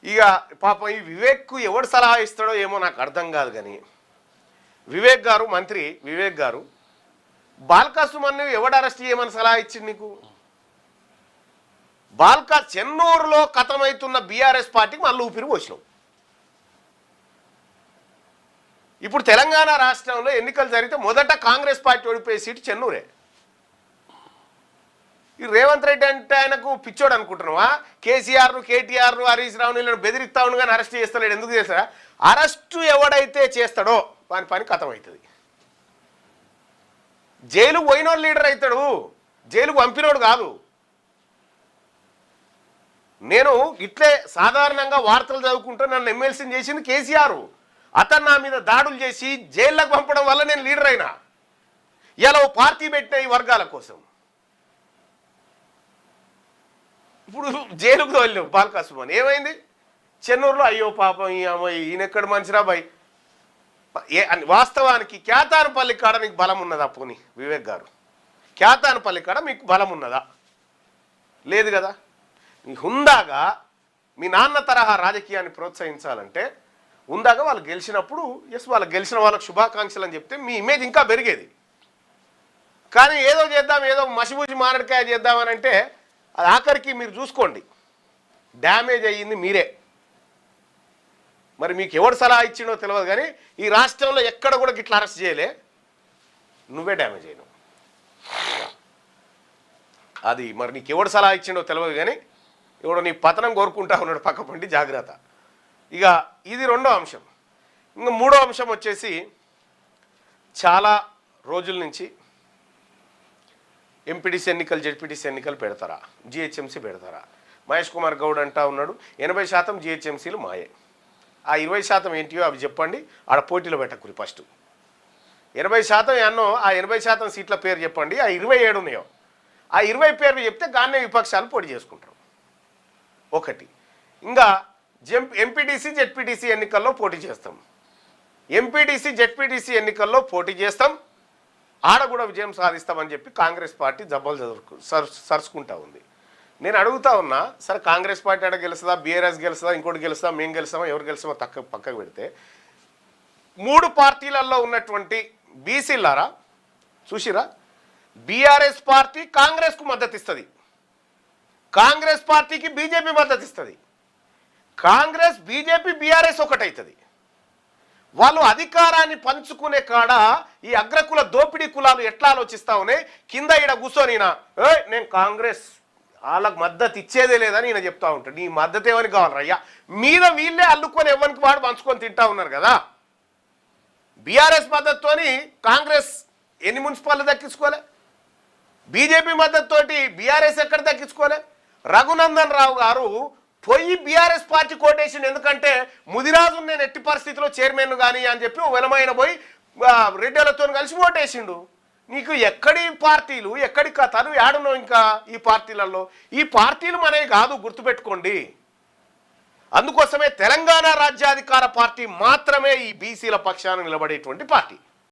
ఇక పాపం ఈ వివేక్కు ఎవడు సలహా ఇస్తాడో ఏమో నాకు అర్థం కాదు. కానీ వివేక్ గారు, మంత్రి వివేక్ గారు, బాల్కా సుమన్ను ఎవడు అరెస్ట్ చేయమని సలహా ఇచ్చింది నీకు? బాల్కా చెన్నూరులో కథమవుతున్న బీఆర్ఎస్ పార్టీకి మళ్ళీ ఊపిరి పోసినావు. ఇప్పుడు తెలంగాణ రాష్ట్రంలో ఎన్నికలు జరిగితే మొదట కాంగ్రెస్ పార్టీ ఓడిపోయే సీటు చెన్నూరే. ఈ రేవంత్ రెడ్డి అంటే ఆయనకు పిచ్చోడు అనుకుంటున్నావా? కేసీఆర్ను, కేటీఆర్ను, హరీష్ రావును వీళ్ళని బెదిరిస్తా ఉండు కానీ అరెస్ట్ చేస్తలేడు. ఎందుకు చేస్తాడా? అరెస్టు ఎవడైతే చేస్తాడో వాని పని కథమవుతుంది. జైలుకు పోయినోడు లీడర్ అవుతాడు, జైలుకు పంపినోడు కాదు. నేను ఇట్లే సాధారణంగా వార్తలు చదువుకుంటూ నన్ను ఎమ్మెల్సీని చేసింది కేసీఆర్. అతను నా మీద దాడులు చేసి జైల్లోకి పంపడం వల్ల నేను లీడర్ అయినా. ఇలా పార్టీ పెట్టిన ఈ వర్గాల కోసం ఇప్పుడు జైలుకు తోలినావు బాల్కా సుమన్. ఏమైంది? చెన్నూరులో అయ్యో పాపం ఈయనెక్కడ మనిషిరా బాయ్. వాస్తవానికి క్యాతానపల్లి కాడ నీకు బలం ఉన్నదా? పోనీ వివేక్ గారు, క్యాతానపల్లి కాడ మీకు బలం ఉన్నదా? లేదు కదా. మీ హుందాగా మీ నాన్న తరహా రాజకీయాన్ని ప్రోత్సహించాలంటే హుందాగా వాళ్ళు గెలిచినప్పుడు ఎస్ వాళ్ళు గెలిచిన వాళ్ళకి శుభాకాంక్షలు అని చెప్తే మీ ఇమేజ్ ఇంకా పెరిగేది. కానీ ఏదో చేద్దాం, ఏదో మసిబూసి మారడికాయ చేద్దామని అంటే అది ఆఖరికి మీరు చూసుకోండి డ్యామేజ్ అయ్యింది మీరే. మరి మీకు ఎవడు సలహా ఇచ్చిండో తెలియదు కానీ ఈ రాష్ట్రంలో ఎక్కడ కూడా గిట్లా అరెస్ట్ చేయలే, నువ్వే డ్యామేజ్ అయినావు. అది మరి నీకు ఎవడు సలహా ఇచ్చిండో తెలియదు కానీ ఎవడో నీ పతనం కోరుకుంటా ఉన్నాడు పక్క పండి, జాగ్రత్త. ఇక ఇది రెండో అంశం. ఇంకా మూడో అంశం వచ్చేసి చాలా రోజుల నుంచి ఎంపీటీసీ ఎన్నికలు, జెడ్పీటీసీ ఎన్నికలు పెడతారా, జిహెచ్ఎంసీ పెడతారా? మహేష్ కుమార్ గౌడ్ అంటా ఉన్నాడు 80% జిహెచ్ఎంసీలు మాయే. ఆ 20% ఏంటియో అవి చెప్పండి, ఆడ పోటీలో పెట్టకురి. ఫస్ట్ 80% ఎన్నో ఆ 80% సీట్ల పేరు చెప్పండి. ఆ 27 ఉన్నాయో ఆ 20 పేర్లు చెప్తే గానే విపక్షాలు పోటీ చేసుకుంటారు. ఒకటి. ఇంకా ఎంపీటీసీ, జెడ్పీటీసీ ఎన్నికల్లో పోటీ చేస్తాం. ఎంపీటీసీ, జెడ్పీటీసీ ఎన్నికల్లో పోటీ చేస్తాం, ఆడ కూడా విజయం సాధిస్తామని చెప్పి కాంగ్రెస్ పార్టీ జబ్బలు సరుచుకుంటా ఉంది. నేను అడుగుతా ఉన్నా, సరే కాంగ్రెస్ పార్టీ ఆడ గెలుస్తుందా, బీఆర్ఎస్ గెలుస్తుందా, ఇంకోటి గెలుస్తుందా, మేము గెలుస్తామా, ఎవరు గెలుస్తామో పక్కకు పెడితే 3 పార్టీలలో ఉన్నటువంటి బీసీలారా చూసిరా, బీఆర్ఎస్ పార్టీ కాంగ్రెస్కు మద్దతు ఇస్తుంది, కాంగ్రెస్ పార్టీకి బీజేపీ మద్దతు ఇస్తుంది, కాంగ్రెస్, బీజేపీ, బీఆర్ఎస్ ఒకటవుతుంది. వాళ్ళు అధికారాన్ని పంచుకునే కాడ ఈ అగ్రకుల దోపిడీ కులాలు ఎట్లా ఆలోచిస్తా ఉన్నాయి, కింద ఈడ కూర్చొని నేను కాంగ్రెస్ వాళ్ళకు మద్దతు ఇచ్చేదే లేదని ఈయన చెప్తా ఉంటాడు. నీ మద్దతు ఏమని కావాలరయ్యా? మీద వీళ్ళే అల్లుకొని ఎవరికి వాడు పంచుకొని తింటా ఉన్నారు కదా. బీఆర్ఎస్ మద్దతుతోని కాంగ్రెస్ ఎన్ని మున్సిపాలిటీ దక్కించుకోలే, బీజేపీ మద్దతుతోటి బీఆర్ఎస్ ఎక్కడ దక్కించుకోలే. రఘునందన్ రావు గారు పోయి బీఆర్ఎస్ పార్టీ కోటేషన్, ఎందుకంటే ముదిరాజు నేను ఎట్టి పరిస్థితిలో చైర్మన్ కానీ అని చెప్పి వెలమైన పోయి రెడ్డిలతో కలిసి ఓటేసిండు. నీకు ఎక్కడి పార్టీలు, ఎక్కడి కథలు ఏడున్నావు ఇంకా ఈ పార్టీలలో? ఈ పార్టీలు మనవి కాదు, గుర్తుపెట్టుకోండి. అందుకోసమే తెలంగాణ రాజ్యాధికార పార్టీ మాత్రమే ఈ బీసీల పక్షాన నిలబడేటువంటి పార్టీ.